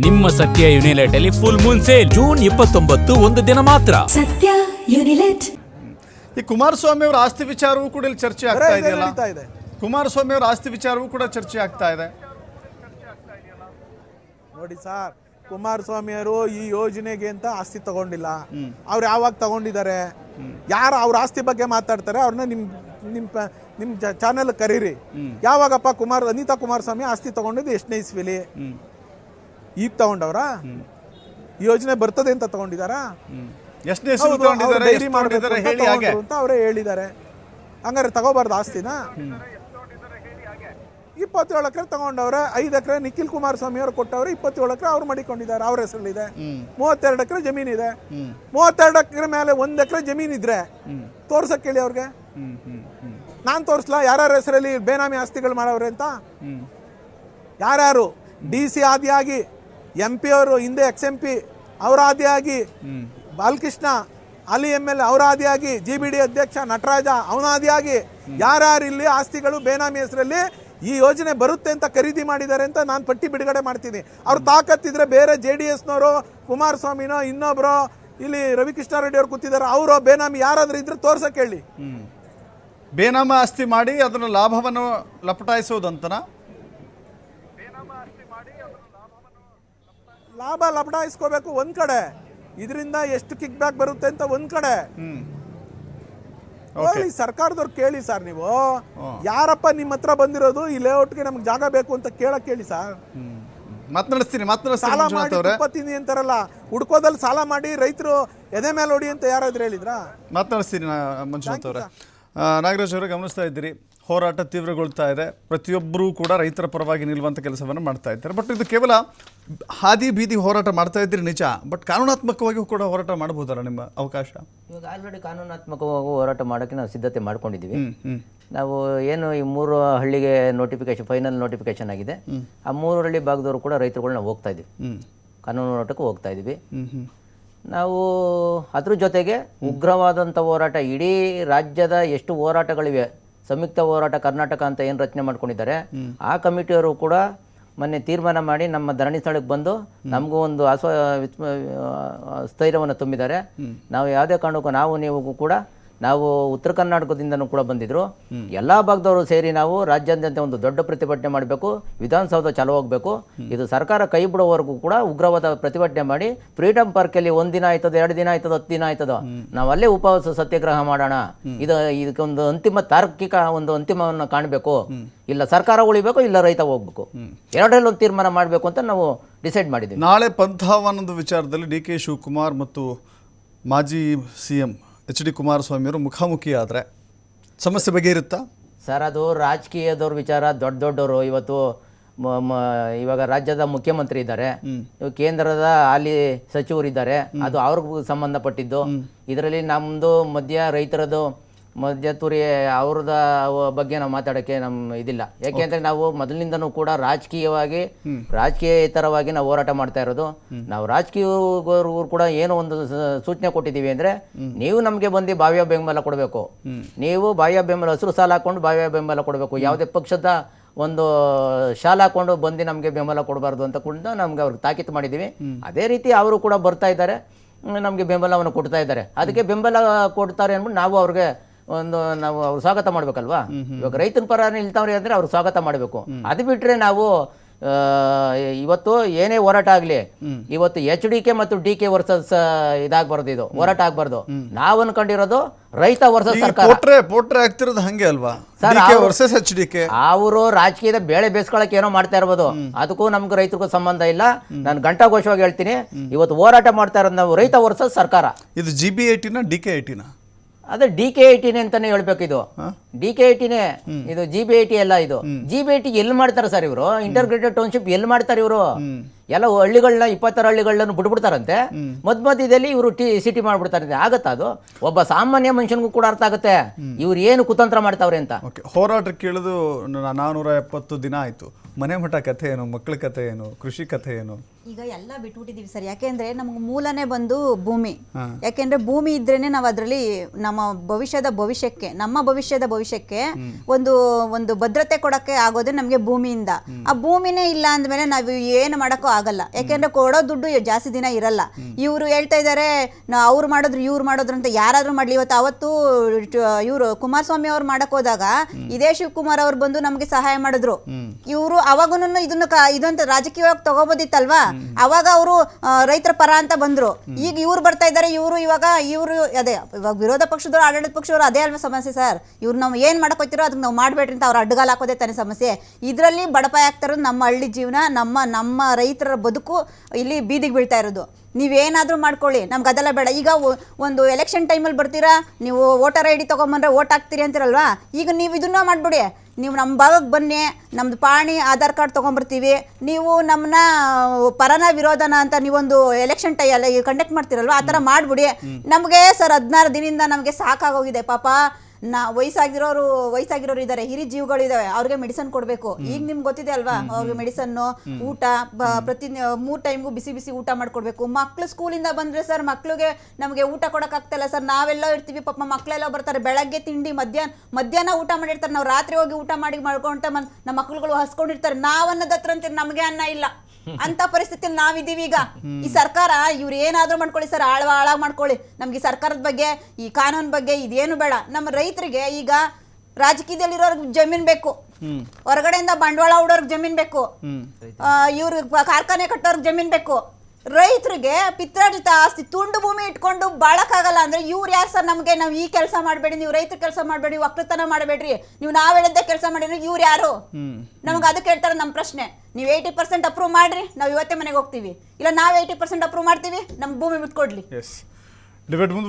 ನಿಮ್ಮ ಸತ್ಯ ಯುನಿಲೆಟ್ ಅಲ್ಲಿ ಫುಲ್ ಮೂನ್ ಸೇಲ್ ಜೂನ್ 29 ಒಂದು ದಿನ ಮಾತ್ರ. ಸತ್ಯ ಯುನಿಲೆಟ್. ಈ ಕುಮಾರಸ್ವಾಮಿ ಅವರ ಆಸ್ತಿ ವಿಚಾರವೂ ಕೂಡ ಇಲ್ಲಿ ಚರ್ಚೆ ಆಗ್ತಾ ಇದೆಯಲ್ಲ. ಕುಮಾರಸ್ವಾಮಿ ಅವರ ಆಸ್ತಿ ವಿಚಾರವೂ ಕೂಡ ಚರ್ಚೆ ಆಗ್ತಾ ಇದೆ. ನೋಡಿ ಸರ್, ಕುಮಾರಸ್ವಾಮಿ ಅವರು ಈ ಯೋಜನೆಗೆ ಅಂತ ಆಸ್ತಿ ತಗೊಂಡಿಲ್ಲ. ಅವ್ರು ಯಾವಾಗ ತಗೊಂಡಿದ್ದಾರೆ, ಯಾರು ಅವ್ರ ಆಸ್ತಿ ಬಗ್ಗೆ ಮಾತಾಡ್ತಾರೆ ಅವ್ರನ್ನ ನಿಮ್ ಚಾನೆಲ್ ಕರೀರಿ. ಯಾವಾಗಪ್ಪ ಅನಿತಾ ಕುಮಾರಸ್ವಾಮಿ ಆಸ್ತಿ ತಗೊಂಡಿದ್ದು ಎಷ್ಟನೇ ಇಸ್ವಿಲಿ? ಈಗ ತಗೊಂಡವ್ರ? ಈ ಯೋಜನೆ ಬರ್ತದೆ ಅಂತ ತಗೊಂಡಿದಾರಾ? ಡೈರಿ ಮಾಡಬೇಕು ಅಂತ ಅವರೇ ಹೇಳಿದ್ದಾರೆ. ಹಂಗಾರೆ ತಗೋಬಾರ್ದು ಆಸ್ತಿನ? 27 ಎಕರೆ ತಗೊಂಡವ್ರೆ. 5 ಎಕರೆ ನಿಖಿಲ್ ಕುಮಾರಸ್ವಾಮಿ ಅವರು ಕೊಟ್ಟವ್ರೆ, 27 ಎಕರೆ ಅವ್ರು ಮಾಡಿಕೊಂಡಿದ್ದಾರೆ, ಅವ್ರ ಹೆಸರಲ್ಲಿದೆ. 32 ಎಕರೆ ಜಮೀನಿದೆ. 32 ಎಕರೆ ಮೇಲೆ 1 ಎಕರೆ ಜಮೀನಿದ್ರೆ ತೋರ್ಸಕ್ ಹೇಳಿ ಅವ್ರಿಗೆ. ನಾನ್ ತೋರ್ಸ್ಲಾ ಯಾರ್ಯಾರ ಹೆಸರಲ್ಲಿ ಬೇನಾಮಿ ಆಸ್ತಿಗಳು ಮಾಡವ್ರೆ ಅಂತ? ಯಾರ್ಯಾರು DC ಆದಿಯಾಗಿ, MP ಅವರು ಹಿಂದೆ XMP ಅವರ ಆದಿಯಾಗಿ, ಬಾಲಕೃಷ್ಣ ಅಲ್ಲಿ MLA ಅವರ ಆದಿಯಾಗಿ, GBD ಅಧ್ಯಕ್ಷ ನಟರಾಜ ಅವನ ಆದಿಯಾಗಿ ಯಾರ್ಯಾರು ಇಲ್ಲಿ ಆಸ್ತಿಗಳು ಬೇನಾಮಿ ಹೆಸರಲ್ಲಿ ಈ ಯೋಜನೆ ಬರುತ್ತೆ ಅಂತ ಖರೀದಿ ಮಾಡಿದ್ದಾರೆ ಅಂತ ನಾನು ಪಟ್ಟಿ ಬಿಡುಗಡೆ ಮಾಡ್ತೀನಿ. ಅವ್ರು ತಾಕತ್ತಿದ್ರೆ ಬೇರೆ JDSನವರು, ಕುಮಾರಸ್ವಾಮಿನೋ ಇನ್ನೊಬ್ರು, ಇಲ್ಲಿ ರವಿಕೃಷ್ಣ ರೆಡ್ಡಿ ಅವ್ರು ಕೂತಿದ್ದಾರೆ, ಅವರು ಬೇನಾಮಿ ಯಾರಾದ್ರೂ ಇದ್ರೆ ತೋರ್ಸಕ್ ಹೇಳಿ. ಬೇನಾಮ ಆಸ್ತಿ ಮಾಡಿ ಅದರ ಲಾಭವನ್ನು ಲಪಟಾಯಿಸೋದಂತನ? ಲಾಭ ಲಪಟಾಯಿಸ್ಕೋಬೇಕು ಒಂದ್ ಕಡೆ, ಇದರಿಂದ ಎಷ್ಟು ಕಿಕ್ ಬ್ಯಾಕ್ ಬರುತ್ತೆ ಅಂತ ಒಂದ್ ಕಡೆ. ಸರ್ಕಾರದವ್ರು ಕೇಳಿ ಸರ್, ನೀವು ಯಾರಪ್ಪ ನಿಮ್ಮ ಹತ್ರ ಬಂದಿರೋದು ಈ ಲೇಔಟ್ಗೆ ನಮ್ಗೆ ಜಾಗ ಬೇಕು ಅಂತ ಕೇಳಕ್ ಹೇಳಿ ಸರ್. ಮಾತನಾಡಿಸ್ತೀನಿ. ಸಾಲ ಮಾಡಿ ತಿಪ್ಪತ್ತೀನಿ ಅಂತಾರಲ್ಲ, ಹುಡ್ಕೋದಲ್ಲಿ ಸಾಲ ಮಾಡಿ ರೈತರು ಎದೆ ಮೇಲೆ ಹೊಡಿ ಅಂತ ಯಾರಾದ್ರೂ ಹೇಳಿದ್ರ? ಮಾತನಾಡಿಸ್ತೀನಿ ಮಂಜುನಾಥ್ ಅವರೇ. ನಾಗರಾಜ್ ಅವರೇ, ಗಮನಿಸ್ತಾ ಇದ್ದೀರಿ, ಹೋರಾಟ ತೀವ್ರಗೊಳ್ತಾ ಇದೆ. ಪ್ರತಿಯೊಬ್ಬರೂ ಕೂಡ ರೈತರ ಪರವಾಗಿ ನಿಲ್ಲುವಂಥ ಕೆಲಸವನ್ನು ಮಾಡ್ತಾ ಇದ್ದಾರೆ. ಬಟ್ ಇದು ಕೇವಲ ಹಾದಿ ಬೀದಿ ಹೋರಾಟ ಮಾಡ್ತಾ ಇದ್ದೀರಿ ನಿಜ, ಬಟ್ ಕಾನೂನಾತ್ಮಕವಾಗಿಯೂ ಕೂಡ ಹೋರಾಟ ಮಾಡಬಹುದಲ್ಲ? ನಿಮ್ಮ ಅವಕಾಶ ಇವಾಗ ಆಲ್ರೆಡಿ ಕಾನೂನಾತ್ಮಕವಾಗಿ ಹೋರಾಟ ಮಾಡೋಕ್ಕೆ ನಾವು ಸಿದ್ಧತೆ ಮಾಡ್ಕೊಂಡಿದ್ದೀವಿ. ನಾವು ಏನು ಈ 3 ಹಳ್ಳಿಗೆ ಫೈನಲ್ ನೋಟಿಫಿಕೇಶನ್ ಆಗಿದೆ. ಆ 3 ಹಳ್ಳಿ ಭಾಗದವರು ಕೂಡ ರೈತರುಗಳು ನಾವು ಹೋಗ್ತಾ ಇದ್ದೀವಿ, ಕಾನೂನು ಹೋರಾಟಕ್ಕೆ ಹೋಗ್ತಾ ಇದ್ದೀವಿ. ನಾವು ಅದ್ರ ಜೊತೆಗೆ ಉಗ್ರವಾದಂಥ ಹೋರಾಟ, ಇಡೀ ರಾಜ್ಯದ ಎಷ್ಟು ಹೋರಾಟಗಳಿವೆ, ಸಂಯುಕ್ತ ಹೋರಾಟ ಕರ್ನಾಟಕ ಅಂತ ಏನು ರಚನೆ ಮಾಡ್ಕೊಂಡಿದ್ದಾರೆ, ಆ ಕಮಿಟಿಯವರು ಕೂಡ ಮೊನ್ನೆ ತೀರ್ಮಾನ ಮಾಡಿ ನಮ್ಮ ಧರಣಿ ಸ್ಥಳಕ್ಕೆ ಬಂದು ನಮಗೂ ಒಂದು ಸ್ಥೈರ್ಯವನ್ನು ತುಂಬಿದ್ದಾರೆ. ನಾವು ಯಾವುದೇ ಕಾರಣಕ್ಕೂ ನೀವು ಕೂಡ ನಾವು ಉತ್ತರ ಕರ್ನಾಟಕದಿಂದನೂ ಕೂಡ ಬಂದಿದ್ರು, ಎಲ್ಲ ಭಾಗದವರು ಸೇರಿ ನಾವು ರಾಜ್ಯಾದ್ಯಂತ ಒಂದು ದೊಡ್ಡ ಪ್ರತಿಭಟನೆ ಮಾಡಬೇಕು, ವಿಧಾನಸೌಧ ಚಾಲು ಹೋಗಬೇಕು. ಇದು ಸರ್ಕಾರ ಕೈ ಬಿಡುವವರೆಗೂ ಕೂಡ ಉಗ್ರವಾದ ಪ್ರತಿಭಟನೆ ಮಾಡಿ ಫ್ರೀಡಮ್ ಪಾರ್ಕಲ್ಲಿ 1 ದಿನ ಆಯ್ತದೋ 2 ದಿನ ಆಯ್ತದೋ 10 ದಿನ ಆಯ್ತದೋ ನಾವು ಅಲ್ಲೇ ಉಪವಾಸ ಸತ್ಯಾಗ್ರಹ ಮಾಡೋಣ. ಇದಕ್ಕೊಂದು ತಾರ್ಕಿಕ ಒಂದು ಅಂತಿಮವನ್ನು ಕಾಣಬೇಕು. ಇಲ್ಲ ಸರ್ಕಾರ ಉಳಿಬೇಕು, ಇಲ್ಲ ರೈತ ಹೋಗ್ಬೇಕು, ಎರಡರಲ್ಲಿ ಒಂದು ತೀರ್ಮಾನ ಮಾಡಬೇಕು ಅಂತ ನಾವು ಡಿಸೈಡ್ ಮಾಡಿದ್ದೀವಿ. ನಾಳೆ ಪಂಥಾವನದ ವಿಚಾರದಲ್ಲಿ DK ಶಿವಕುಮಾರ್ ಮತ್ತು ಮಾಜಿ CM HD ಕುಮಾರಸ್ವಾಮಿ ಅವರು ಮುಖಾಮುಖಿ ಆದರೆ ಸಮಸ್ಯೆ ಬಗೆಯಿರುತ್ತಾ ಸರ್? ಅದು ರಾಜಕೀಯದವ್ರ ವಿಚಾರ. ದೊಡ್ಡವರು ಇವತ್ತು ಇವಾಗ ರಾಜ್ಯದ ಮುಖ್ಯಮಂತ್ರಿ ಇದ್ದಾರೆ, ಕೇಂದ್ರದ ಹಾಲಿ ಸಚಿವರಿದ್ದಾರೆ, ಅದು ಅವ್ರಿಗೂ ಸಂಬಂಧಪಟ್ಟಿದ್ದು. ಇದರಲ್ಲಿ ನಮ್ಮದು ರೈತರದು ಮಧ್ಯತುರಿ ಅವ್ರದ ಬಗ್ಗೆ ನಾವು ಮಾತಾಡೋಕ್ಕೆ ಇದಿಲ್ಲ. ಯಾಕೆಂದರೆ ನಾವು ಮೊದಲಿನಿಂದನೂ ಕೂಡ ರಾಜಕೀಯೇತರವಾಗಿ ನಾವು ಹೋರಾಟ ಮಾಡ್ತಾ ಇರೋದು. ನಾವು ರಾಜಕೀಯವರು ಕೂಡ ಏನೋ ಒಂದು ಸೂಚನೆ ಕೊಟ್ಟಿದ್ದೀವಿ ಅಂದರೆ, ನೀವು ನಮಗೆ ಬಂದು ಬಾಹ್ಯ ಬೆಂಬಲ ಕೊಡಬೇಕು, ನೀವು ಬಾಹ್ಯ ಬೆಂಬಲ ಹಸಿರು ಸಾಲ ಹಾಕೊಂಡು ಬಾಹ್ಯ ಬೆಂಬಲ ಕೊಡಬೇಕು, ಯಾವುದೇ ಪಕ್ಷದ ಒಂದು ಶಾಲ ಹಾಕೊಂಡು ಬಂದು ನಮಗೆ ಬೆಂಬಲ ಕೊಡಬಾರ್ದು ಅಂತ ಕೂಡ ನಮ್ಗೆ ಅವ್ರಿಗೆ ತಾಕೀತು ಮಾಡಿದ್ದೀವಿ. ಅದೇ ರೀತಿ ಅವರು ಕೂಡ ಬರ್ತಾ ಇದ್ದಾರೆ, ನಮಗೆ ಬೆಂಬಲವನ್ನು ಕೊಡ್ತಾ ಇದ್ದಾರೆ. ಅದಕ್ಕೆ ಬೆಂಬಲ ಕೊಡ್ತಾರೆ ಅಂದ್ಬಿಟ್ಟು ನಾವು ಅವ್ರಿಗೆ ನಾವು ಅವ್ರು ಸ್ವಾಗತ ಮಾಡ್ಬೇಕಲ್ವಾ? ಇವಾಗ ರೈತನ ಪರ ನಿಲ್ತಾವ್ರಿ ಅಂದ್ರೆ ಅವ್ರು ಸ್ವಾಗತ ಮಾಡಬೇಕು. ಅದು ಬಿಟ್ರೆ ನಾವು ಇವತ್ತು ಏನೇ ಹೋರಾಟ ಆಗ್ಲಿ, ಇವತ್ತು HDK ಮತ್ತು DK ವರ್ಸಸ್ ಇದಾಗಬಾರ್ದು, ಇದು ಹೋರಾಟ ಆಗ್ಬಾರ್ದು. ನಾವು ಅನ್ಕೊಂಡಿರೋದು ರೈತ ವರ್ಸಸ್ ಸರ್ಕಾರ. ಪೋಟ್ರೆ ಆಗ್ತಿರೋದು ಹಂಗೆ ಅಲ್ವಾ? ಅವರು ರಾಜಕೀಯದ ಬೇಳೆ ಬೇಯಿಸ್ಕೊಳಕ್ಕೆ ಏನೋ ಮಾಡ್ತಾ ಇರ್ಬೋದು, ಅದಕ್ಕೂ ನಮ್ಗೆ ರೈತರಿಗೂ ಸಂಬಂಧ ಇಲ್ಲ. ನಾನು ಘಂಟಾಘೋಷವಾಗಿ ಹೇಳ್ತೀನಿ, ಇವತ್ತು ಹೋರಾಟ ಮಾಡ್ತಾ ಇರೋದು ನಾವು ರೈತ ವರ್ಸಸ್ ಸರ್ಕಾರ. ಇದು GB18 DK18? ಅದೇ DK18 ಅಂತಾನೆ ಹೇಳ್ಬೇಕು. ಇದು DK18 ಇದು GB80 ಎಲ್ಲ. ಇದು GB80 ಎಲ್ಲಿ ಮಾಡ್ತಾರೆ ಸರ್ ಇವರು? ಇಂಟರ್ಗ್ರೇಟೆಡ್ ಟೌನ್ಶಿಪ್ ಎಲ್ಲಿ ಮಾಡ್ತಾರೆ ಇವರು? ಎಲ್ಲ ಹಳ್ಳಿಗಳನ್ನ 26 ಹಳ್ಳಿಗಳನ್ನ ಬಿಟ್ಬಿಡ್ತಾರಂತೆ, ಮಧ್ಯದಲ್ಲಿ ಇವರು ಸಿಟಿ ಮಾಡ್ಬಿಡ್ತಾರೆ. ಆಗತ್ತಾ ಅದು? ಒಬ್ಬ ಸಾಮಾನ್ಯ ಮನುಷ್ಯನಿಗೂ ಕೂಡ ಅರ್ಥ ಆಗುತ್ತೆ ಇವ್ರು ಏನು ಕುತಂತ್ರ ಮಾಡ್ತಾವ್ರೆ ಅಂತ. ಹೋರಾಟ ಕೇಳಿದು 470 ದಿನ ಆಯ್ತು. ಮನೆ ಮಠ ಕಥೆ ಏನು, ಮಕ್ಕಳ ಕಥೆ ಏನು, ಕೃಷಿ ಕಥೆ ಏನು? ಈಗ ಎಲ್ಲ ಬಿಟ್ಬಿಟ್ಟಿದೀವಿ ಸರ್. ಯಾಕೆಂದ್ರೆ ನಮ್ಗೆ ಮೂಲನೇ ಬಂದು ಭೂಮಿ. ಯಾಕೆಂದ್ರೆ ಭೂಮಿ ಇದ್ರೇನೆ ನಾವು ಅದರಲ್ಲಿ ನಮ್ಮ ಭವಿಷ್ಯದ ಭವಿಷ್ಯಕ್ಕೆ ಒಂದು ಭದ್ರತೆ ಕೊಡಕ್ಕೆ ಆಗೋದು ನಮಗೆ ಭೂಮಿಯಿಂದ. ಆ ಭೂಮಿನೇ ಇಲ್ಲ ಅಂದ್ಮೇಲೆ ನಾವು ಏನು ಮಾಡಕ್ಕೂ ಆಗಲ್ಲ. ಯಾಕೆಂದ್ರೆ ಕೊಡೋ ದುಡ್ಡು ಜಾಸ್ತಿ ದಿನ ಇರಲ್ಲ. ಇವರು ಹೇಳ್ತಾ ಇದ್ದಾರೆ ಅವ್ರು ಮಾಡಿದ್ರು ಇವ್ರು ಮಾಡಿದ್ರು ಅಂತ. ಯಾರಾದ್ರೂ ಮಾಡ್ಲಿ, ಅವತ್ತು ಇವರು ಕುಮಾರಸ್ವಾಮಿ ಅವ್ರು ಮಾಡಕ್ ಹೋದಾಗ ಇದೇ ಶಿವಕುಮಾರ್ ಅವ್ರು ಬಂದು ನಮ್ಗೆ ಸಹಾಯ ಮಾಡಿದ್ರು. ಇವರು ಅವಾಗೂನು ಇದೊಂದು ರಾಜಕೀಯವಾಗಿ ತಗೋಬೋದಿತ್ತಲ್ವಾ. ಅವಾಗ ಅವರು ರೈತರ ಪರ ಅಂತ ಬಂದ್ರು. ಈಗ ಇವ್ರು ಬರ್ತಾ ಇದ್ದಾರೆ. ಇವರು ಅದೇ ಇವಾಗ ವಿರೋಧ ಪಕ್ಷದವ್ರು ಆಡಳಿತ ಪಕ್ಷದವ್ರು ಅದೇ ಅಲ್ವಾ ಸಮಸ್ಯೆ ಸರ್. ಇವ್ರು ನಾವು ಏನ್ ಮಾಡಕ್ ಹೋಗ್ತಿರೋ ಅದಕ್ಕೆ ನಾವು ಮಾಡ್ಬೇಡ್ರಿ ಅಂತ ಅವ್ರು ಅಡ್ಡಗಾಲ ಹಾಕೋದೇ ತಾನೇ ಸಮಸ್ಯೆ. ಇದರಲ್ಲಿ ಬಡಪಾಯಿ ಆಗ್ತಾ ಇರೋದು ನಮ್ಮ ಹಳ್ಳಿ ಜೀವನ, ನಮ್ಮ ರೈತರ ಬದುಕು ಇಲ್ಲಿ ಬೀದಿಗೆ ಬೀಳ್ತಾ ಇರೋದು. ನೀವೇನಾದ್ರೂ ಮಾಡ್ಕೊಳ್ಳಿ, ನಮ್ಗೆ ಅದೆಲ್ಲ ಬೇಡ. ಈಗ ಒಂದು ಎಲೆಕ್ಷನ್ ಟೈಮಲ್ಲಿ ಬರ್ತೀರಾ, ನೀವು ವೋಟರ್ ಐ ಡಿ ತೊಗೊಂಬಂದ್ರೆ ವೋಟ್ ಹಾಕ್ತೀರಿ ಅಂತಿರಲ್ವಾ. ಈಗ ನೀವು ಇದನ್ನ ಮಾಡ್ಬಿಡಿ, ನೀವು ನಮ್ಮ ಭಾಗಕ್ಕೆ ಬನ್ನಿ, ನಮ್ದು ಪಾಣಿ ಆಧಾರ್ ಕಾರ್ಡ್ ತೊಗೊಂಬರ್ತೀವಿ, ನೀವು ನಮ್ಮನ್ನ ಪರನ ವಿರೋಧನ ಅಂತ ನೀವೊಂದು ಎಲೆಕ್ಷನ್ ಕಂಡಕ್ಟ್ ಮಾಡ್ತೀರಲ್ವಾ, ಆ ಥರ ಮಾಡಿಬಿಡಿ. ನಮಗೆ ಸರ್ 16 ದಿನದಿಂದ ನಮಗೆ ಸಾಕಾಗೋಗಿದೆ. ಪಾಪ ವಯಸ್ಸಾಗಿರೋರು ಇದ್ದಾರೆ, ಹಿರಿ ಜೀವಗಳು ಇದಾವೆ, ಅವ್ರಿಗೆ ಮೆಡಿಸನ್ ಕೊಡಬೇಕು. ಈಗ ನಿಮ್ಗೆ ಗೊತ್ತಿದೆ ಅಲ್ವಾ, ಅವ್ರಿಗೆ ಮೆಡಿಸನ್ನು, ಊಟ, ಪ್ರತಿ 3 ಟೈಮ್ಗೂ ಬಿಸಿ ಊಟ ಮಾಡ್ಕೊಡ್ಬೇಕು. ಮಕ್ಳು ಸ್ಕೂಲಿಂದ ಬಂದ್ರೆ ಸರ್ ಮಕ್ಳಿಗೆ ನಮಗೆ ಊಟ ಕೊಡೋಕ್ಕಾಗ್ತಾಯಿಲ್ಲ ಸರ್. ನಾವೆಲ್ಲ ಇರ್ತೀವಿ, ಪಾಪ ಮಕ್ಕಳೆಲ್ಲ ಬರ್ತಾರೆ, ಬೆಳಗ್ಗೆ ತಿಂಡಿ, ಮಧ್ಯಾಹ್ನ ಊಟ ಮಾಡಿರ್ತಾರೆ. ನಾವು ರಾತ್ರಿ ಹೋಗಿ ಊಟ ಮಾಡ್ಕೊಂತ ನಮ್ಮ ಮಕ್ಳುಗಳು ಹಸ್ಕೊಂಡಿರ್ತಾರೆ. ನಾವನ್ನದ ಹತ್ರ ಅಂತೀರಿ, ನಮಗೆ ಅನ್ನ ಇಲ್ಲ ಅಂತ ಪರಿಸ್ಥಿತಿಯಲ್ಲಿ ನಾವಿದ್ದೀವಿ ಈಗ. ಈ ಸರ್ಕಾರ ಇವ್ರು ಏನಾದ್ರೂ ಮಾಡ್ಕೊಳ್ಳಿ ಸರ್, ಹಾಳಾಗ್ ಮಾಡ್ಕೊಳ್ಳಿ. ನಮ್ಗೆ ಈ ಸರ್ಕಾರದ ಬಗ್ಗೆ, ಈ ಕಾನೂನು ಬಗ್ಗೆ ಇದೇನು ಬೇಡ. ನಮ್ಮ ರೈತರಿಗೆ ಈಗ ರಾಜಕೀಯದಲ್ಲಿರೋರ್ಗೆ ಜಮೀನ್ ಬೇಕು, ಹೊರಗಡೆಯಿಂದ ಬಂಡವಾಳ ಹೂಡೋರ್ಗೆ ಜಮೀನ್ ಬೇಕು, ಇವ್ರು ಕಾರ್ಖಾನೆ ಕಟ್ಟೋರ್ಗೆ ಜಮೀನ್ ಬೇಕು. ರೈತರಿಗೆ ಪಿತ್ರಾರ್ಜಿತ ಆಸ್ತಿ ತುಂಡು ಭೂಮಿ ಇಟ್ಕೊಂಡು ಬಾಳಕ್ಕಾಗಲ್ಲ ಅಂದ್ರೆ ಇವ್ರು ಯಾರು ಸರ್ ನಮಗೆ? ನಾವು ಈ ಕೆಲಸ ಮಾಡಬೇಡಿ, ನೀವು ರೈತರ ಕೆಲಸ ಮಾಡಬೇಡಿ, ಒಕ್ಕಲತನ ಮಾಡಬೇಡ್ರಿ, ನೀವು ನಾವ್ ಹೇಳಿದ್ದೆ ಕೆಲಸ ಮಾಡಿದ್ರೆ ಇವ್ರು ಯಾರು? ನಮ್ಗೆ ಅದಕ್ಕೆ ಹೇಳ್ತಾರೆ ನಮ್ಮ ಪ್ರಶ್ನೆ. ನೀವು 80% ಅಪ್ರೂವ್ ಮಾಡ್ರಿ, ನಾವು ಇವತ್ತೇ ಮನೆಗೆ ಹೋಗ್ತೀವಿ. ಇಲ್ಲ ನಾವು 80% ಅಪ್ರೂವ್ ಮಾಡ್ತೀವಿ, ನಮ್ಗೆ ಭೂಮಿ ಬಿಟ್ಕೊಡ್ಲಿ. ಡಿಬೇಟ್